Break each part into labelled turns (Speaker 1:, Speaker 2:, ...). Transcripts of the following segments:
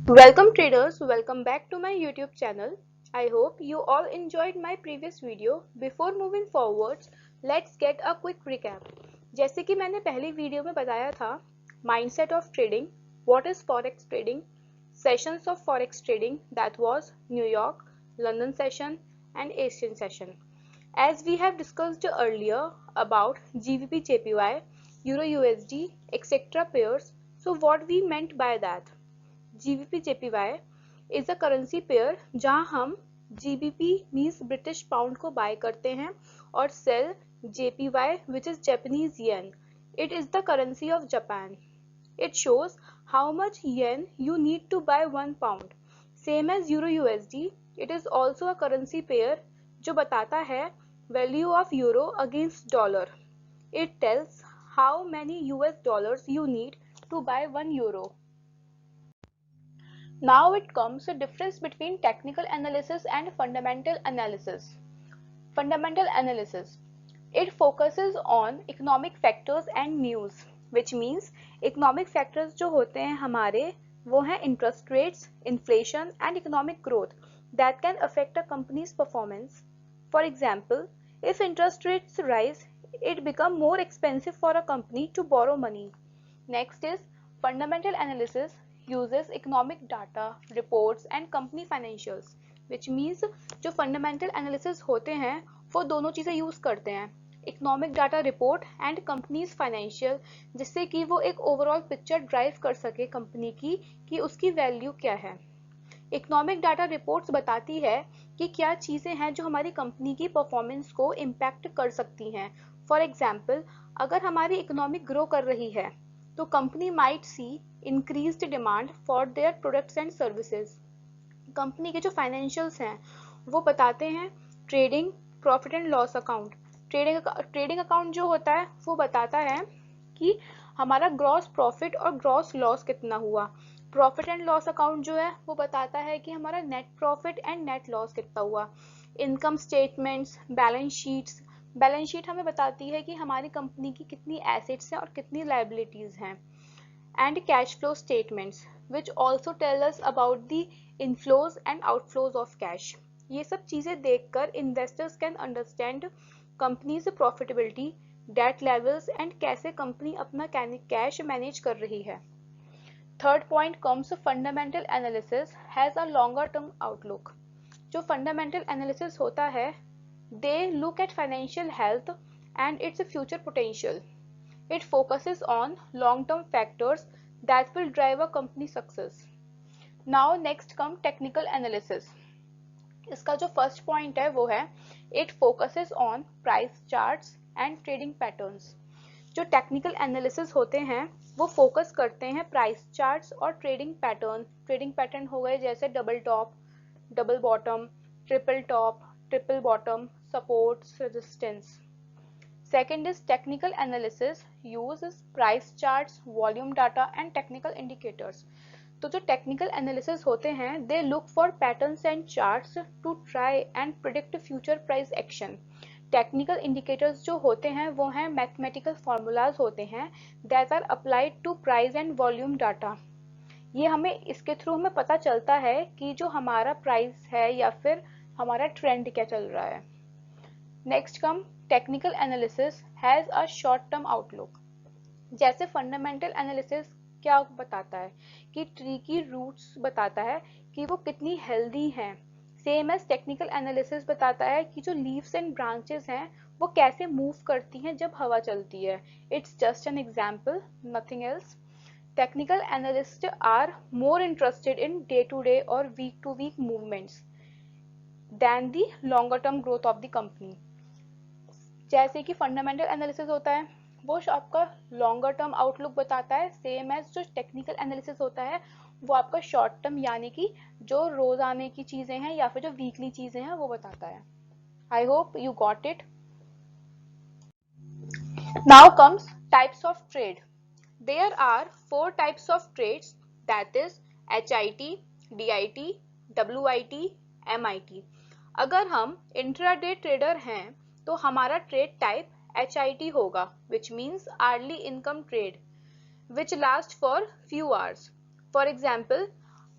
Speaker 1: Welcome traders, welcome back to my YouTube channel. I hope you all enjoyed my previous video. Before moving forwards, let's get a quick recap. जैसे कि मैंने पहली video में बताया था, mindset of trading, what is forex trading, sessions of forex trading, that was New York, London session and Asian session. As we have discussed earlier about GBP JPY, Euro USD, etc. pairs, so what we meant by that? GBP JPY is a currency pair जहां हम GBP means British Pound को buy करते हैं और sell JPY which is Japanese Yen. It is the currency of Japan. It shows how much yen you need to buy 1 pound. Same as Euro USD, it is also a currency pair जो बताता है value of euro against dollar. It tells how many US dollars you need to buy 1 euro. Now it comes the difference between technical analysis and fundamental analysis. Fundamental analysis. It focuses on economic factors and news, which means economic factors जो होते हैं हमारे वो हैं interest rates, inflation and economic growth that can affect a company's performance. For example, if interest rates rise, it becomes more expensive for a company to borrow money. Next is fundamental analysis uses economic data, reports and company financials, which means जो fundamental analysis होते हैं वो दोनों चीज़ें use करते हैं, economic data report and companies financial, जिससे कि वो एक ओवरऑल पिक्चर ड्राइव कर सके कंपनी की कि उसकी वैल्यू क्या है. इकोनॉमिक डाटा रिपोर्ट्स बताती है कि क्या चीज़ें हैं जो हमारी कंपनी की परफॉर्मेंस को इम्पैक्ट कर सकती हैं. फॉर एग्जाम्पल, अगर हमारी इकोनॉमिक ग्रो कर रही है तो company might see increased demand for their products and services. Company के जो फाइनेंशियल्स हैं वो बताते हैं trading, profit and loss account. Trading account जो होता है वो बताता है कि हमारा ग्रॉस प्रॉफिट और ग्रॉस लॉस कितना हुआ. प्रॉफिट एंड लॉस अकाउंट जो है वो बताता है कि हमारा net profit and net loss कितना हुआ. Income statements, balance sheets. Balance sheet हमें बताती है कि हमारी कंपनी की कितनी एसेट्स हैं और कितनी लायबिलिटीज हैं. And cash flow statements which also tell us about the inflows and outflows of cash. ये सब चीज़ें देखकर investors can understand companies profitability, debt levels and कैसे कंपनी अपना कैश मैनेज कर रही है. Third point comes fundamental analysis has a longer term outlook. जो फंडामेंटल एनालिसिस होता है they look at financial health and its future potential. It focuses on long-term factors that will drive a company success. Now next come technical analysis. इसका जो first point है वो है it focuses on price charts and trading patterns. जो technical analysis होते हैं वो focus करते हैं प्राइस चार्ट्स और ट्रेडिंग पैटर्न. ट्रेडिंग पैटर्न हो गए जैसे double top, double bottom, triple top, triple bottom, supports, resistance. Second is technical analysis uses price charts, volume data and technical indicators. तो जो technical analysis होते हैं they look for patterns and charts to try and predict future price action. Technical indicators जो होते हैं वो हैं mathematical formulas होते हैं that are applied to price and volume data. ये हमें इसके थ्रू हमें पता चलता है कि जो हमारा प्राइस है या फिर हमारा ट्रेंड क्या चल रहा है. Next come technical analysis has a short term outlook. जैसे फंडामेंटल एनालिसिस क्या बताता है कि ट्री की रूट्स बताता है कि वो कितनी हेल्दी हैं. सेम एज टेक्निकल एनालिसिस बताता है कि जो लीव्स एंड ब्रांचेस हैं वो कैसे मूव करती हैं जब हवा चलती है. It's just an example, nothing else. Technical analyst are more interested in day to day और week to week movements than the longer term growth of the company. जैसे कि फंडामेंटल एनालिसिस होता है वो आपका लॉन्गर टर्म आउटलुक बताता है, same as जो टेक्निकल एनालिसिस होता है वो आपका शॉर्ट टर्म यानी कि जो रोजाने की चीजें हैं या फिर जो वीकली चीजें हैं वो बताता है. I hope you got it. Now comes types of trade. There are 4 types of trades, that is HIT, DIT, WIT, MIT. अगर हम इंट्राडे ट्रेडर हैं तो हमारा ट्रेड टाइप HIT होगा, which means hourly income trade, which lasts for few hours. For example,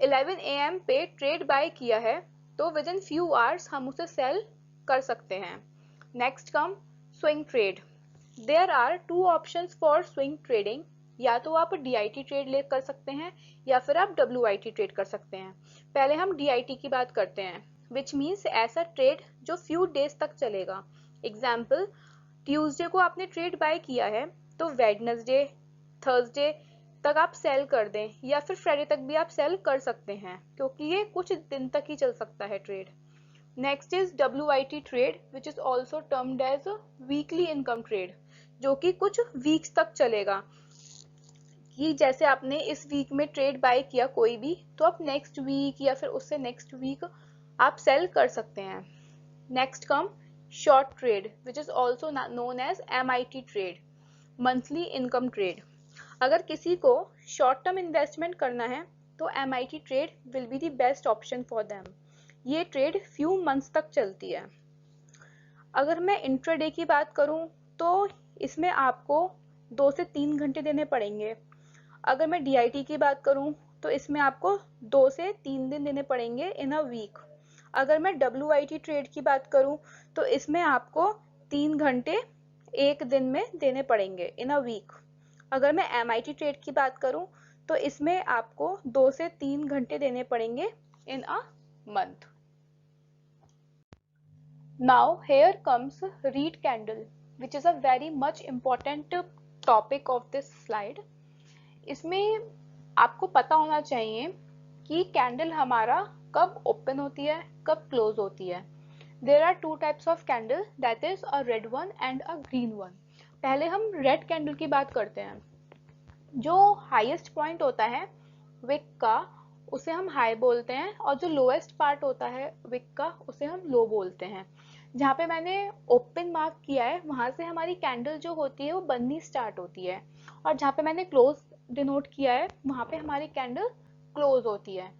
Speaker 1: 11 AM पे trade by किया है तो विद इन फ्यू आवर्स हम उसे सेल कर सकते हैं। Next come swing trade. There are two options for swing trading, या तो आप DIT ट्रेड ले कर सकते हैं या फिर आप WIT ट्रेड कर सकते हैं। पहले हम DIT की बात करते हैं, विच मीन्स ऐसा ट्रेड जो फ्यू डेज तक चलेगा। एग्जाम्पल, ट्यूसडे को आपने ट्रेड बाय किया है तो वेडनेसडे, थर्सडे तक आप सेल कर दें, या फिर फ्राइडे तक भी आप सेल कर सकते हैं, क्योंकि ये कुछ दिन तक ही चल सकता है trade. Next is WIT trade, which is also termed as weekly income trade, जो कि कुछ वीक्स तक चलेगा। कि जैसे आपने इस वीक में ट्रेड बाय किया कोई भी, तो आप नेक्स्ट वीक या फिर उससे नेक्स्ट वीक आप सेल कर सकते हैं। Next come short trade, which is also known as MIT trade, monthly income trade. अगर किसी को शॉर्ट टर्म इन्वेस्टमेंट करना है तो MIT trade will be the best option for them. ये ट्रेड फ्यू मंथ्स तक चलती है। अगर मैं इंट्राडे की बात करूं तो इसमें आपको 2 से 3 घंटे देने पड़ेंगे। अगर मैं DIT की बात करूं तो इसमें आपको 2 से 3 दिन देने पड़ेंगे इन अ वीक। अगर मैं WIT ट्रेड की बात करूं तो इसमें आपको 3 घंटे एक दिन में देने पड़ेंगे इन अ वीक। अगर मैं MIT ट्रेड की बात करूं तो इसमें आपको 2 से 3 घंटे देने पड़ेंगे in a month. Now here comes reed candle, which is a very much important topic of this slide. इसमें आपको पता होना चाहिए कि कैंडल हमारा कब ओपन होती है, कब क्लोज होती है। There are two types of candle, that is a red one and a green one. पहले हम रेड कैंडल की बात करते हैं। जो हाईएस्ट पॉइंट होता है विक का, उसे हम हाई बोलते हैं, और जो लोएस्ट पार्ट होता है विक का, उसे हम लो बोलते हैं। जहाँ पे मैंने ओपन मार्क किया है वहां से हमारी कैंडल जो होती है वो बननी स्टार्ट होती है, और जहाँ पे मैंने क्लोज डिनोट किया है वहां पे हमारी कैंडल क्लोज होती है।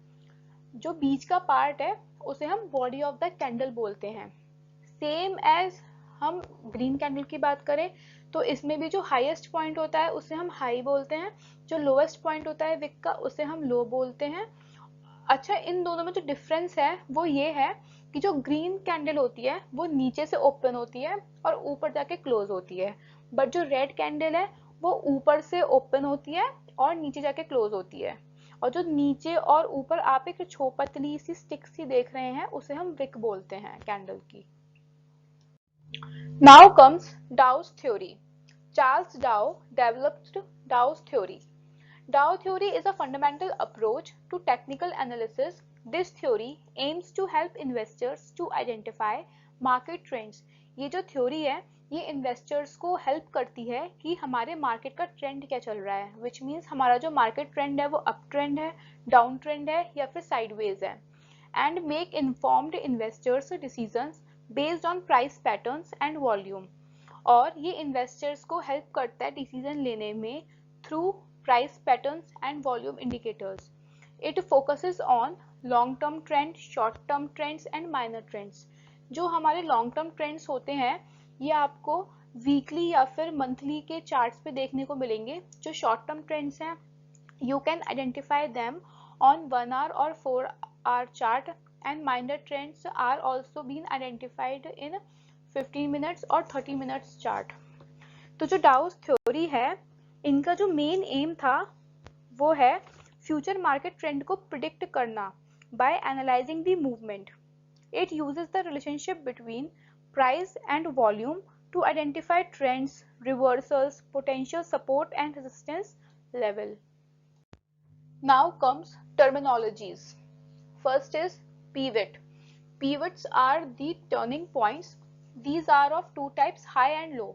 Speaker 1: जो बीच का पार्ट है उसे हम बॉडी ऑफ द कैंडल बोलते हैं। सेम एज हम ग्रीन कैंडल की बात करें तो इसमें भी जो हाईएस्ट पॉइंट होता है उसे हम हाई बोलते हैं, जो लोएस्ट पॉइंट होता है विक का उसे हम लो बोलते हैं। अच्छा, इन दोनों में जो डिफरेंस है वो ये है कि जो ग्रीन कैंडल होती है वो नीचे से ओपन होती है और ऊपर जाके क्लोज होती है, बट जो रेड कैंडल है वो ऊपर से ओपन होती है और नीचे जाके क्लोज होती है। और जो नीचे और ऊपर आप एक पतली सी स्टिक सी देख रहे हैं उसे हम विक बोलते हैं कैंडल की। Now comes Dow's theory. Charles Dow developed Dow's theory. Dow theory is a fundamental approach to technical analysis. This theory aims to help investors to identify market trends. ये जो theory है ये investors को help करती है कि हमारे market का trend क्या चल रहा है, which means हमारा जो market trend है वो up trend है, down trend है या फिर sideways है, and make informed investors decisions based on price patterns and volume. और ये investors को help करता है decision लेने में through price patterns and volume indicators. It focuses on long term trend, short term trends and minor trends. जो हमारे long term trends होते हैं ये आपको वीकली या फिर मंथली के चार्ट्स पे देखने को मिलेंगे। जो शॉर्ट टर्म ट्रेंड्स हैं you can identify them on 1 hour or 4 hour chart, and minor trends are also being identified in 15 minutes और 30 minutes chart. तो जो डाउस थ्योरी है इनका जो मेन एम था वो है फ्यूचर मार्केट ट्रेंड को प्रिडिक्ट करना by analysing the movement. It uses the relationship between price and volume to identify trends, reversals, potential support and resistance level. Now comes terminologies. First is pivot. Pivots are the turning points. These are of two types, high and low.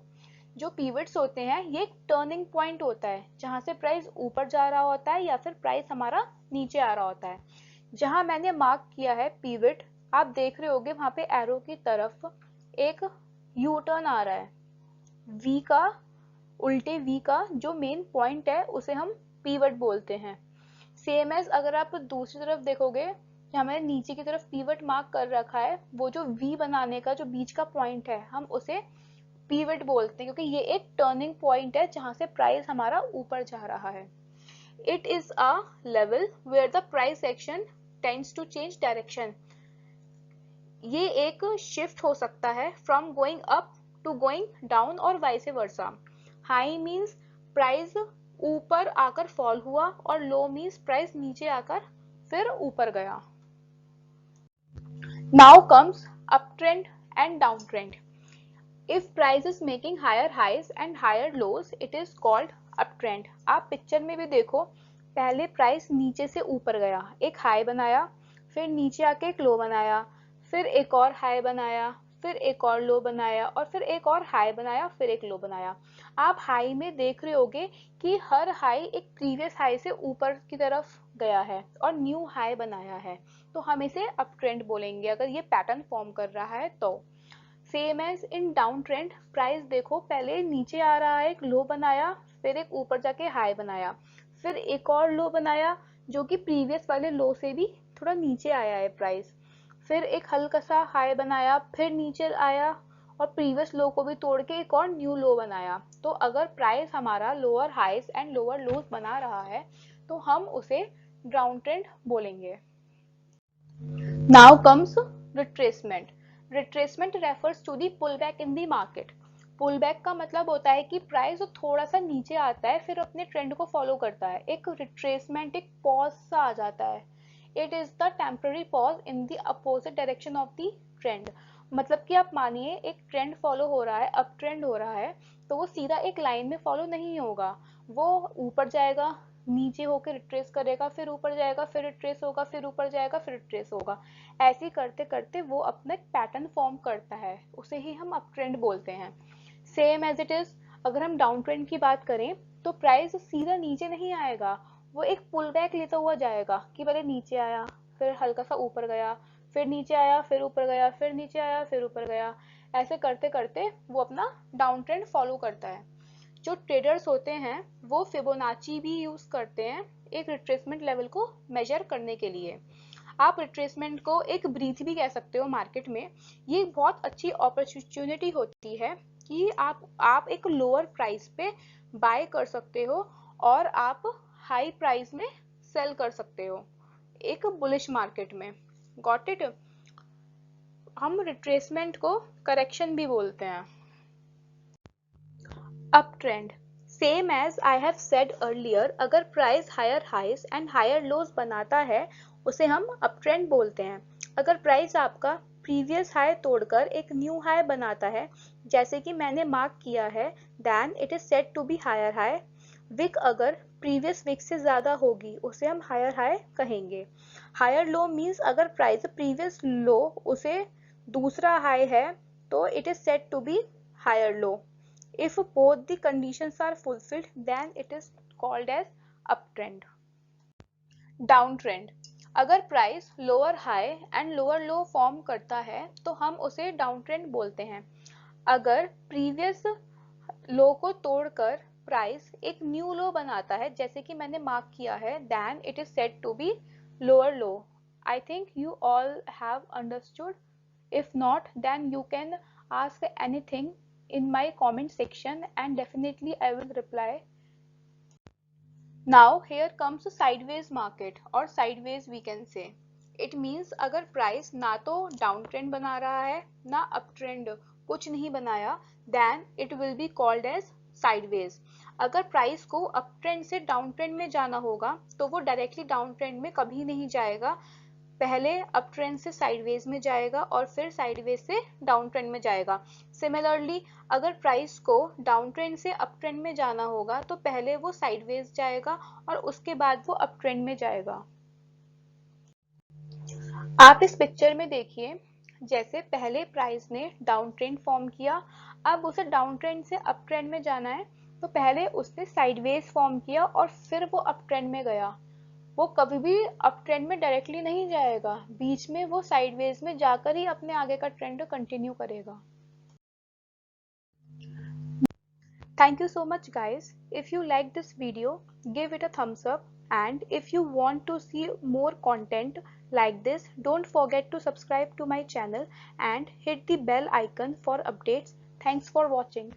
Speaker 1: जो pivots होते हैं ये एक turning point होता है जहां से price ऊपर जा रहा होता है या फिर प्राइस हमारा नीचे आ रहा होता है. जहां मैंने मार्क किया है pivot, आप देख रहे होगे वहां पे एरो की तरफ एक यू टर्न आ रहा है. V का, उल्टे V का जो मेन पॉइंट है उसे हम pivot बोलते हैं. सेम एज अगर आप दूसरी तरफ देखोगे जहाँ मैंने नीचे की तरफ पीवट मार्क कर रखा है, वो जो वी बनाने का जो बीच का पॉइंट है हम उसे पीवट बोलते हैं, क्योंकि ये एक टर्निंग पॉइंट है जहाँ से प्राइस हमारा ऊपर जा रहा है. It is a level where the price action tends to change direction. ये एक शिफ्ट हो सकता है from going up to going down और vice versa. High means price ऊपर आकर फॉल हुआ और लो मीन्स प्राइस नीचे आकर फिर ऊपर गया. Now comes up trend and down trend. If price is making higher highs and higher lows it is called up trend. आप पिक्चर में भी देखो, पहले प्राइस नीचे से ऊपर गया, एक हाई बनाया, फिर नीचे आके एक लो बनाया, फिर एक और हाई बनाया, फिर एक और लो बनाया और फिर एक और हाई बनाया, फिर एक लो बनाया. आप हाई में देख रहे होगे कि हर हाई एक प्रीवियस हाई से ऊपर की तरफ गया है और न्यू हाई बनाया है, तो हम इसे अप ट्रेंड बोलेंगे अगर ये पैटर्न फॉर्म कर रहा है तो. Same as in down trend, price देखो पहले नीचे आ रहा है, एक लो बनाया, फिर एक ऊपर जाके हाई बनाया, फिर एक और लो बनाया जो कि प्रीवियस वाले लो से भी थोड़ा नीचे आया है प्राइस, फिर एक हल्का सा हाई बनाया, फिर नीचे आया और प्रीवियस लो को भी तोड़ के एक और न्यू लो बनाया. तो अगर प्राइस हमारा lower highs and lower lows बना रहा है तो हम उसे डाउन ट्रेंड बोलेंगे. Now comes retracement. Retracement refers to the pull back in the market. Pull back का मतलब होता है कि प्राइस थोड़ा सा नीचे आता है फिर अपने ट्रेंड को फॉलो करता है. एक रिट्रेसमेंट एक पॉज सा आ जाता है. It is the temporary pause in the opposite direction of the trend. मतलब कि आप मानिए एक ट्रेंड फॉलो हो रहा है, अप ट्रेंड हो रहा है, तो वो सीधा एक लाइन में फॉलो नहीं होगा, वो ऊपर जाएगा, नीचे होकर रिट्रेस करेगा, फिर ऊपर जाएगा, फिर रिट्रेस होगा, फिर ऊपर जाएगा, फिर रिट्रेस होगा. ऐसे करते करते वो अपना एक पैटर्न फॉर्म करता है, उसे ही हम अप ट्रेंड बोलते हैं. सेम एज इट इज अगर हम डाउन ट्रेंड की बात करें तो प्राइस सीधा नीचे नहीं आएगा, वो एक पुल बैक लेता हुआ जाएगा कि पहले नीचे आया, फिर हल्का सा ऊपर गया, फिर नीचे आया, फिर ऊपर गया, फिर नीचे आया, फिर ऊपर गया. ऐसे करते करते वो अपना डाउन ट्रेंड फॉलो करता है. जो ट्रेडर्स होते हैं वो फिबोनाची भी यूज करते हैं एक रिट्रेसमेंट लेवल को मेजर करने के लिए. आप रिट्रेसमेंट को एक ब्रीथ भी कह सकते हो मार्केट में. ये बहुत अच्छी अपॉर्चुनिटी होती है कि आप एक लोअर प्राइस पे बाय कर सकते हो और आप हाई प्राइस में सेल कर सकते हो एक बुलिश मार्केट में. Got it. हम रिट्रेसमेंट को करेक्शन भी बोलते हैं. Up trend. Same as I have said earlier, अगर price higher highs and higher lows बनाता है उसे हम अप ट्रेंड बोलते हैं. अगर प्राइस आपका प्रीवियस हाई तोड़कर एक न्यू हाई बनाता है, जैसे कि मैंने मार्क किया है, then it is said to be higher high. Wick अगर प्रीवियस विक से ज्यादा होगी उसे हम हायर हाई कहेंगे. हायर लो मीन्स अगर प्राइस प्रीवियस लो उसे दूसरा हाई है तो it is said to be higher low. If both the conditions are fulfilled, then it is called as uptrend. Downtrend. अगर price lower high and lower low form करता है तो हम उसे डाउनट्रेंड बोलते हैं. अगर प्रीवियस लो को तोड़कर प्राइस एक न्यू लो बनाता है, जैसे कि मैंने मार्क किया है, then it is said to be lower low. I think you all have understood. If not, then you can ask anything in my comment section and definitely I will reply. Now here comes a sideways market or sideways we can say. It means अगर price ना तो down trend बना रहा है ना up trend, कुछ नहीं बनाया, then it will be called as sideways. अगर प्राइस को अप ट्रेंड से डाउन ट्रेंड में जाना होगा तो वो डायरेक्टली डाउन ट्रेंड में कभी नहीं जाएगा, पहले अप ट्रेंड से साइडवेज में जाएगा और फिर साइडवेज से डाउन ट्रेंड में जाएगा. सिमिलरली अगर प्राइस को डाउन ट्रेंड से अप ट्रेंड में जाना होगा तो पहले वो साइडवेज जाएगा और उसके बाद वो अप ट्रेंड में जाएगा. आप इस पिक्चर में देखिए, जैसे पहले प्राइस ने डाउन ट्रेंड फॉर्म किया, अब उसे डाउन ट्रेंड से अप ट्रेंड में जाना है तो पहले उसने साइडवेज फॉर्म किया और फिर वो अप ट्रेंड में गया. वो कभी भी अप ट्रेंड में डायरेक्टली नहीं जाएगा, बीच में वो साइडवेज में जाकर ही अपने आगे का ट्रेंड कंटिन्यू करेगा. Thank you so much guys. If you like this video, give it a thumbs up, and if you want to see more content like this, don't forget to subscribe to my channel and hit the bell icon for updates. Thanks for watching.